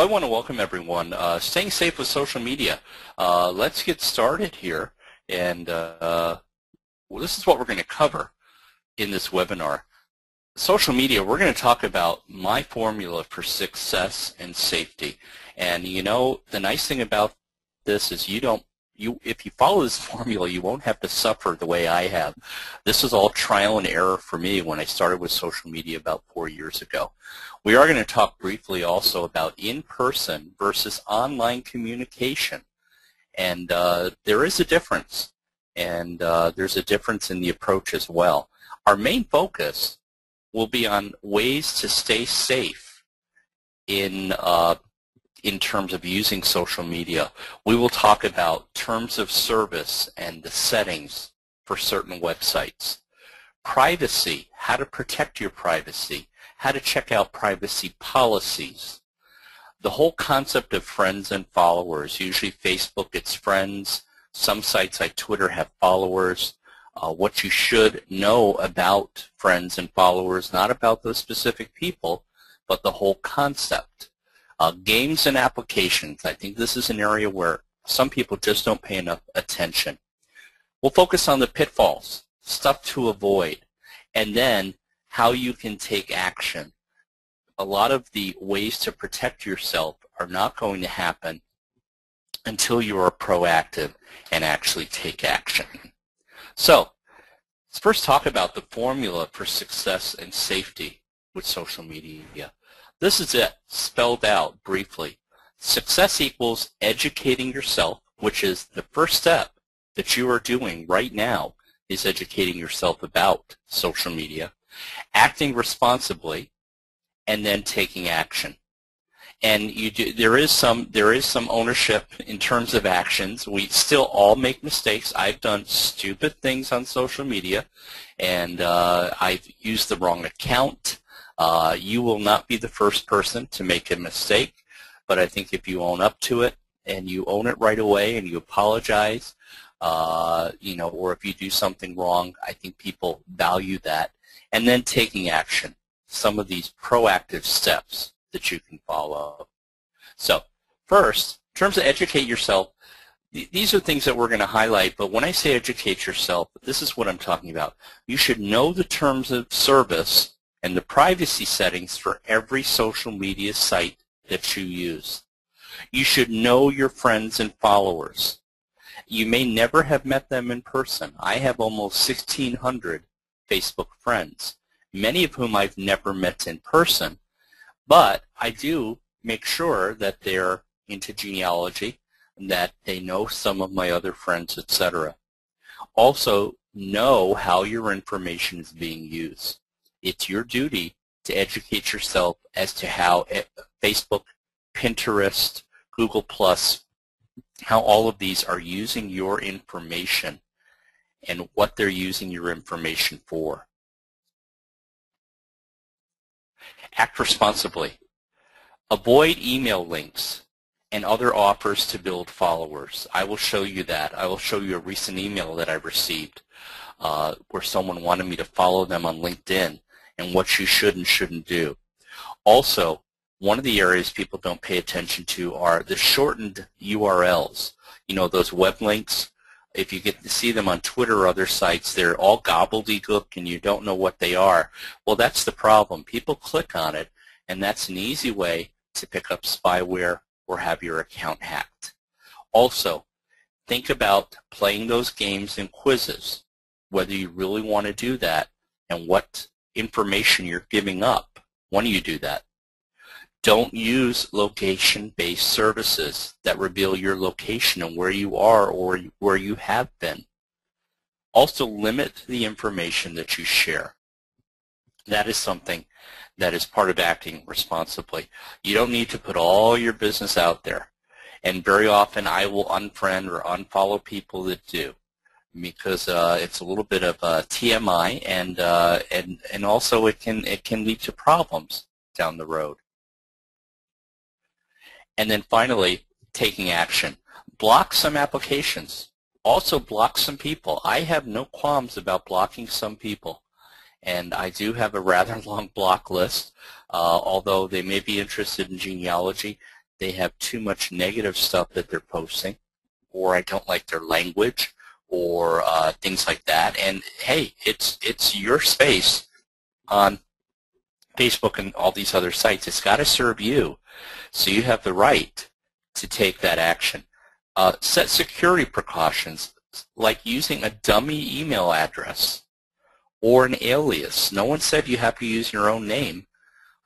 I want to welcome everyone. Staying safe with social media. Let's get started here. And well, this is what we're going to cover in this webinar. Social media, we're going to talk about my formula for success and safety. And you know, the nice thing about this is if you follow this formula, you won't have to suffer the way I have. This was all trial and error for me when I started with social media about 4 years ago. We are going to talk briefly also about in-person versus online communication. And there is a difference. And there's a difference in the approach as well. Our main focus will be on ways to stay safe in terms of using social media. We will talk about terms of service and the settings for certain websites. Privacy, how to protect your privacy, how to check out privacy policies. The whole concept of friends and followers. Usually Facebook, it's friends. Some sites like Twitter have followers. What you should know about friends and followers, not about those specific people, but the whole concept. Games and applications. I think this is an area where some people just don't pay enough attention. We'll focus on the pitfalls, stuff to avoid, and then how you can take action. A lot of the ways to protect yourself are not going to happen until you are proactive and actually take action. So, let's first talk about the formula for success and safety with social media. This is it, spelled out briefly. Success equals educating yourself, which is the first step that you are doing right now, is educating yourself about social media, acting responsibly, and then taking action. And there is some ownership in terms of actions. We still all make mistakes. I've done stupid things on social media, and I've used the wrong account. You will not be the first person to make a mistake, but I think if you own up to it and you own it right away and you apologize, or if you do something wrong, I think people value that. And then taking action, some of these proactive steps that you can follow. So first, in terms of educate yourself, these are things that we're going to highlight, but when I say educate yourself, this is what I'm talking about. You should know the terms of service and the privacy settings for every social media site that you use. You should know your friends and followers. You may never have met them in person. I have almost 1,600 Facebook friends, many of whom I've never met in person, but I do make sure that they're into genealogy, that they know some of my other friends, etc. Also, know how your information is being used. It's your duty to educate yourself as to how Facebook, Pinterest, Google+, how all of these are using your information and what they're using your information for. Act responsibly. Avoid email links and other offers to build followers. I will show you that. I will show you a recent email that I received where someone wanted me to follow them on LinkedIn and what you should and shouldn't do. Also, one of the areas people don't pay attention to are the shortened URLs. You know, those web links. If you get to see them on Twitter or other sites, they're all gobbledygook and you don't know what they are. Well, that's the problem. People click on it, and that's an easy way to pick up spyware or have your account hacked. Also, think about playing those games and quizzes, whether you really want to do that and what information you're giving up when you do that. Don't use location-based services that reveal your location and where you are or where you have been. Also, limit the information that you share. That is something that is part of acting responsibly. You don't need to put all your business out there. And very often I will unfriend or unfollow people that do, because it's a little bit of TMI, and also it can lead to problems down the road. And then finally, taking action. Block some applications. Also block some people. I have no qualms about blocking some people. And I do have a rather long block list, although they may be interested in genealogy. they have too much negative stuff that they're posting, or I don't like their language, or things like that. And hey, it's your space on Facebook and all these other sites. It's got to serve you, so you have the right to take that action. Set security precautions, like using a dummy email address or an alias. No one said you have to use your own name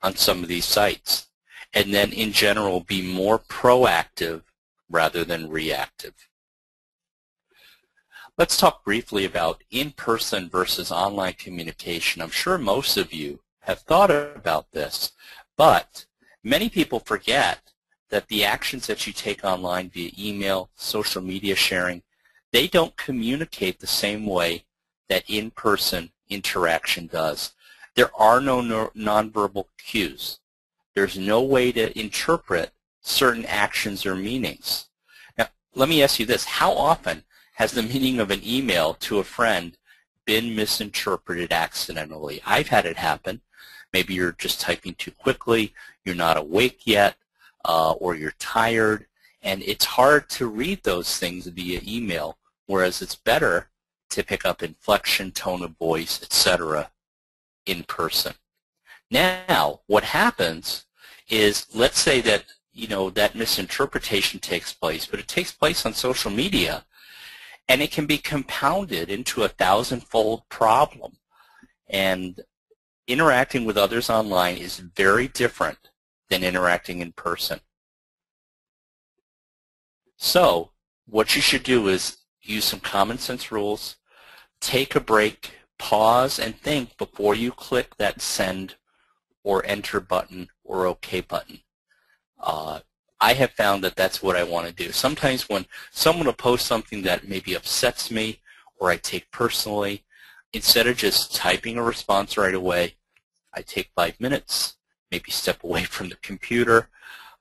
on some of these sites. And then in general, be more proactive rather than reactive. Let's talk briefly about in-person versus online communication. I'm sure most of you have thought about this, but many people forget that the actions that you take online via email, social media sharing, they don't communicate the same way that in-person interaction does. There are no nonverbal cues. There's no way to interpret certain actions or meanings. Now, let me ask you this. How often has the meaning of an email to a friend been misinterpreted accidentally? I've had it happen. Maybe you're just typing too quickly, you're not awake yet, or you're tired, and it's hard to read those things via email, whereas it's better to pick up inflection, tone of voice, etc. in person. Now, what happens is, let's say that that misinterpretation takes place, but it takes place on social media, and it can be compounded into a 1,000-fold problem. And interacting with others online is very different than interacting in person. So what you should do is use some common sense rules, take a break, pause, and think before you click that send or enter button or OK button. I have found that that's what I want to do. Sometimes when someone will post something that maybe upsets me or I take personally, instead of just typing a response right away, I take 5 minutes, maybe step away from the computer,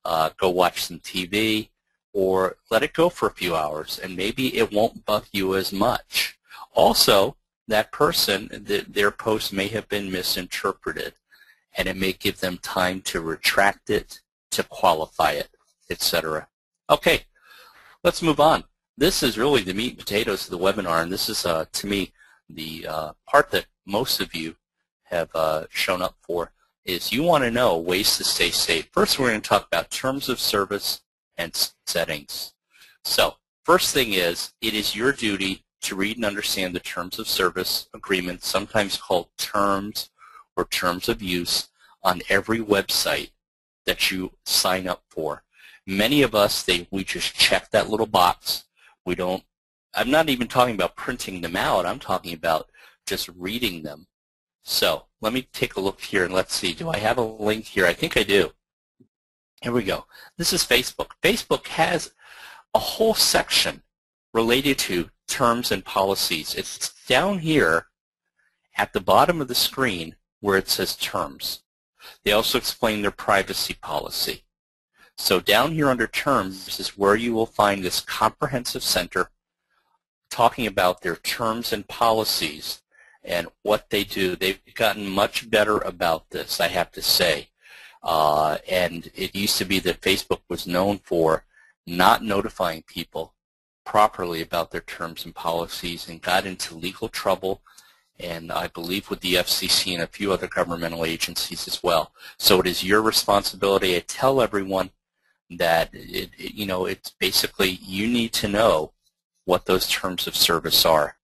go watch some TV, or let it go for a few hours, and maybe it won't bug you as much. Also, that person, their post may have been misinterpreted, and it may give them time to retract it, to qualify it, etc. Okay, let's move on. This is really the meat and potatoes of the webinar, and this is, to me, the part that most of you have shown up for, is you want to know ways to stay safe. First, we're going to talk about terms of service and settings. So, first thing is, it is your duty to read and understand the terms of service agreement, sometimes called terms or terms of use, on every website that you sign up for. Many of us, we just check that little box. I'm not even talking about printing them out. I'm talking about just reading them. So let me take a look here and let's see. Do I have a link here? I think I do. Here we go. This is Facebook. Facebook has a whole section related to terms and policies. It's down here at the bottom of the screen where it says terms. They also explain their privacy policy. So down here under terms is where you will find this comprehensive center talking about their terms and policies and what they do. They've gotten much better about this, I have to say. And it used to be that Facebook was known for not notifying people properly about their terms and policies and got into legal trouble, and I believe with the FCC and a few other governmental agencies as well. So it is your responsibility. I tell everyone that it's basically you need to know what those terms of service are.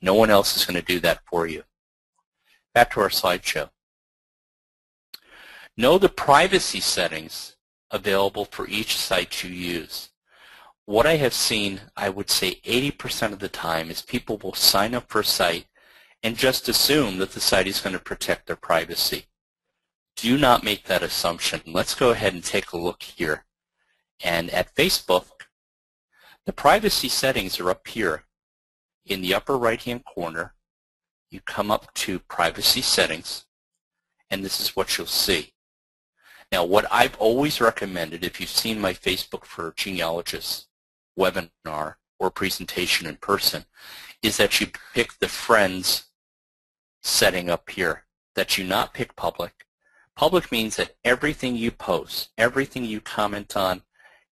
No one else is going to do that for you. Back to our slideshow. Know the privacy settings available for each site you use. What I have seen, I would say 80% of the time, is people will sign up for a site and just assume that the site is going to protect their privacy. Do not make that assumption. Let's go ahead and take a look here. And at Facebook, the privacy settings are up here in the upper right-hand corner. You come up to privacy settings, and this is what you'll see. Now, what I've always recommended, if you've seen my Facebook for Genealogists webinar or presentation in person, is that you pick the friends setting up here, that you not pick public, Public means that everything you post, everything you comment on,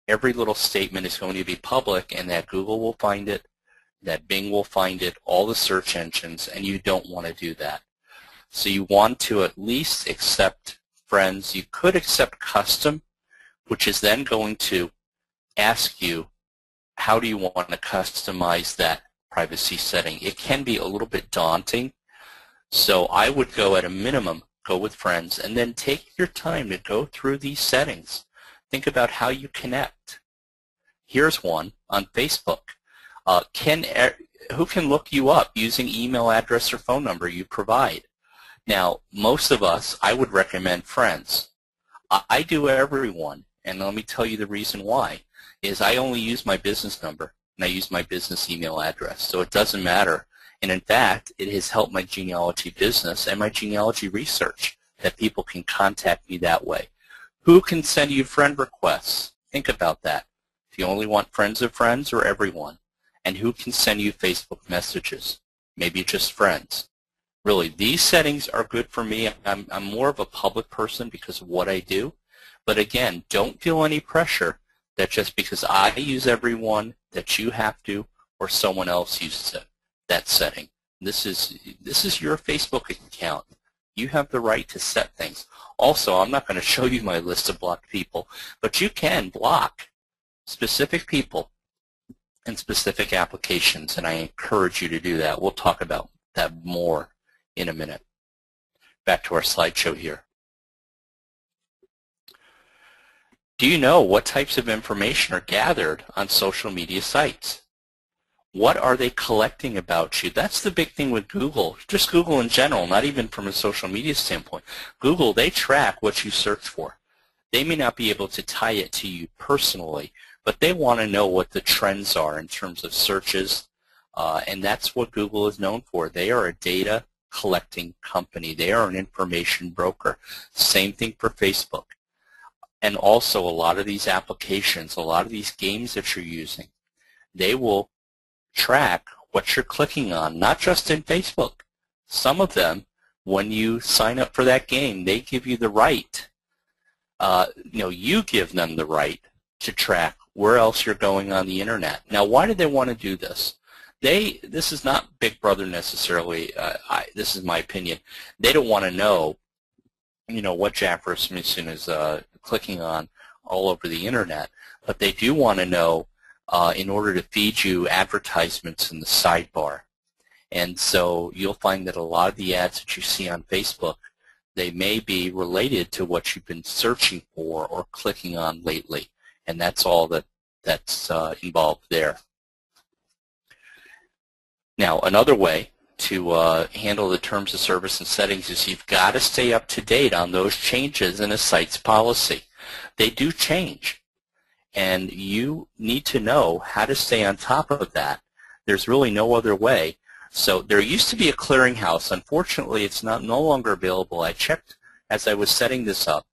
every little statement is going to be public, and that Google will find it, that Bing will find it, all the search engines, and you don't want to do that. So you want to at least accept friends. You could accept custom, which is then going to ask you, how do you want to customize that privacy setting? It can be a little bit daunting, so I would go at a minimum, go with friends, and then take your time to go through these settings. Think about how you connect. Here's one on Facebook. Who can look you up using email address or phone number you provide? Now, most of us, I would recommend friends. I do everyone, and let me tell you the reason why, is I only use my business number, and I use my business email address, so it doesn't matter. And in fact, it has helped my genealogy business and my genealogy research that people can contact me that way. Who can send you friend requests? Think about that. Do you only want friends of friends or everyone? And who can send you Facebook messages? Maybe just friends. Really, these settings are good for me. I'm more of a public person because of what I do. But again, don't feel any pressure that just because I use everyone that you have to, or someone else uses it, that setting. This is your Facebook account. You have the right to set things. Also, I'm not going to show you my list of blocked people, but you can block specific people and specific applications, and I encourage you to do that. We'll talk about that more in a minute. Back to our slideshow here. Do you know what types of information are gathered on social media sites? What are they collecting about you? That's the big thing with Google, just Google in general, not even from a social media standpoint. Google, they track what you search for. They may not be able to tie it to you personally, but they want to know what the trends are in terms of searches, and that's what Google is known for. They are a data collecting company. They are an information broker. Same thing for Facebook. And also a lot of these applications, a lot of these games that you're using, they will track what you're clicking on, not just in Facebook. Some of them, when you sign up for that game, they give you the right. You give them the right to track where else you're going on the internet. Now, why do they want to do this? This is not Big Brother necessarily. This is my opinion. They don't want to know, what Jack Rasmussen is clicking on all over the internet, but they do want to know in order to feed you advertisements in the sidebar. And so you'll find that a lot of the ads that you see on Facebook, they may be related to what you've been searching for or clicking on lately, and that's all that's involved there. Now, another way to handle the terms of service and settings is you've got to stay up to date on those changes in a site's policy. They do change, and you need to know how to stay on top of that. There's really no other way. So there used to be a clearinghouse. Unfortunately, it's no longer available. I checked as I was setting this up,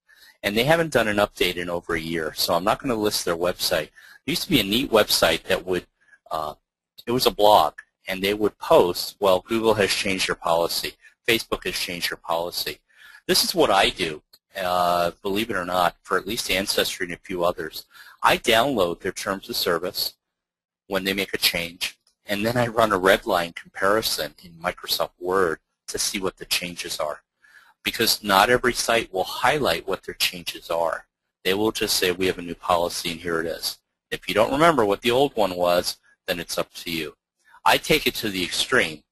and they haven't done an update in over a year, so I'm not going to list their website. There used to be a neat website that would, it was a blog, and they would post, well, Google has changed their policy, Facebook has changed their policy. This is what I do, believe it or not, for at least Ancestry and a few others. I download their terms of service when they make a change, and then I run a red line comparison in Microsoft Word to see what the changes are. Because not every site will highlight what their changes are. They will just say, we have a new policy and here it is. If you don't remember what the old one was, then it's up to you. I take it to the extreme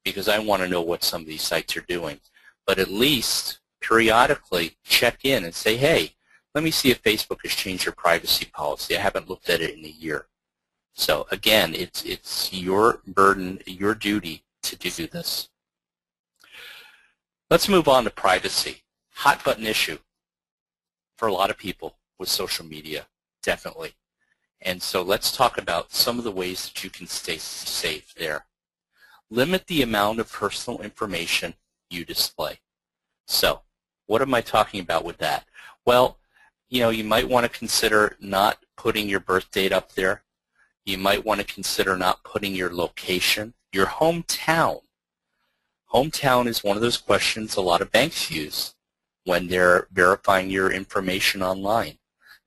because I want to know what some of these sites are doing. But at least periodically check in and say, hey, let me see if Facebook has changed their privacy policy. I haven't looked at it in a year. So again, it's your burden, your duty to do this. Let's move on to privacy. Hot button issue for a lot of people with social media, definitely. And so let's talk about some of the ways that you can stay safe there. Limit the amount of personal information you display. So what am I talking about with that? Well, you might want to consider not putting your birth date up there. You might want to consider not putting your location, your hometown. Hometown is one of those questions a lot of banks use. when they're verifying your information online.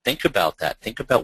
Think about that. Think about